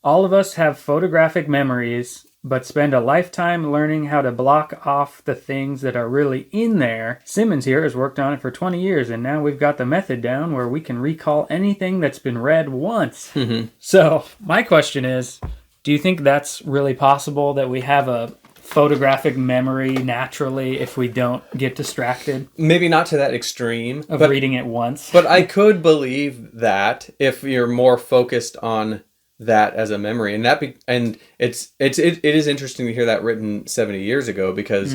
All of us have photographic memories, but spend a lifetime learning how to block off the things that are really in there. Simmons here has worked on it for 20 years, and now we've got the method down where we can recall anything that's been read once. So, my question is, do you think that's really possible, that we have a photographic memory naturally if we don't get distracted? Maybe not to that extreme. Of reading it once. But I could believe that if you're more focused on that as a memory, and it is interesting to hear that written 70 years ago, because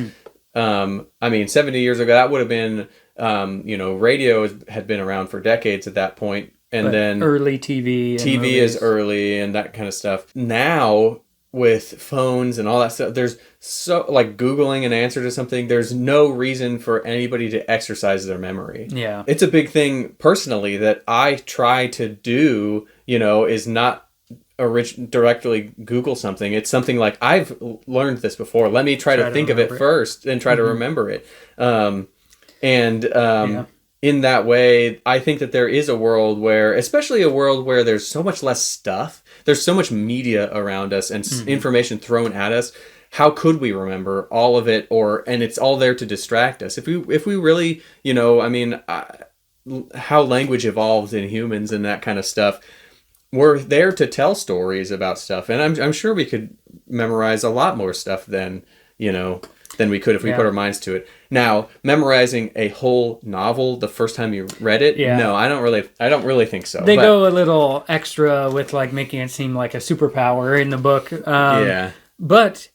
70 years ago that would have been radio had been around for decades at that point, and then early TV is early and that kind of stuff. Now with phones and all that stuff, there's so, like, Googling an answer to something, there's no reason for anybody to exercise their memory. Yeah, it's a big thing personally that I try to do, is not directly Google something. It's something like, I've learned this before, let me try to think of it first and try to remember it. In that way, I think that there is a world where, especially a world where there's so much less stuff, there's so much media around us and information thrown at us. How could we remember all of it, and it's all there to distract us? If we really, how language evolved in humans and that kind of stuff, we're there to tell stories about stuff, and I'm sure we could memorize a lot more stuff than we could if we put our minds to it. Now, memorizing a whole novel the first time you read it, no, I don't really think so. They go a little extra with, like, making it seem like a superpower in the book. But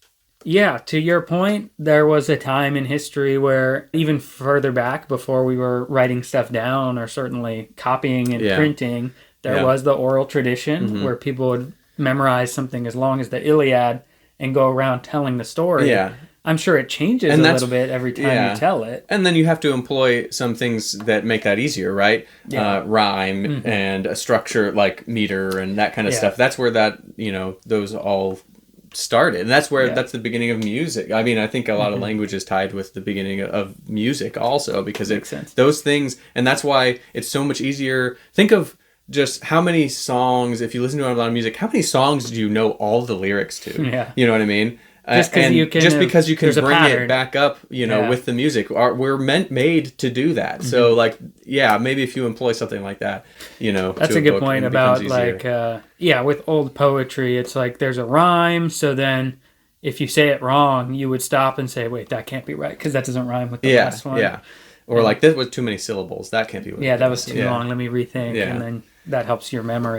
yeah, to your point, there was a time in history where, even further back before we were writing stuff down or certainly copying and printing, there was the oral tradition where people would memorize something as long as the Iliad and go around telling the story. Yeah. I'm sure it changes a little bit every time you tell it. And then you have to employ some things that make that easier, right? Yeah. Rhyme and a structure like meter and that kind of stuff. That's where those all started. And that's where that's the beginning of music. I mean, I think a lot of language is tied with the beginning of music also, because those things, and that's why it's so much easier. Think of just how many songs, if you listen to a lot of music, how many songs do you know all the lyrics to? Yeah. You know what I mean? Just because you can bring it back up, with the music. We're made to do that. So, maybe if you employ something like that, That's a good point about, with old poetry, it's like there's a rhyme, so then if you say it wrong, you would stop and say, wait, that can't be right, because that doesn't rhyme with the last one. Yeah. Or this was too many syllables. That can't be right. Yeah, that was too long. Let me rethink. And then that helps your memory.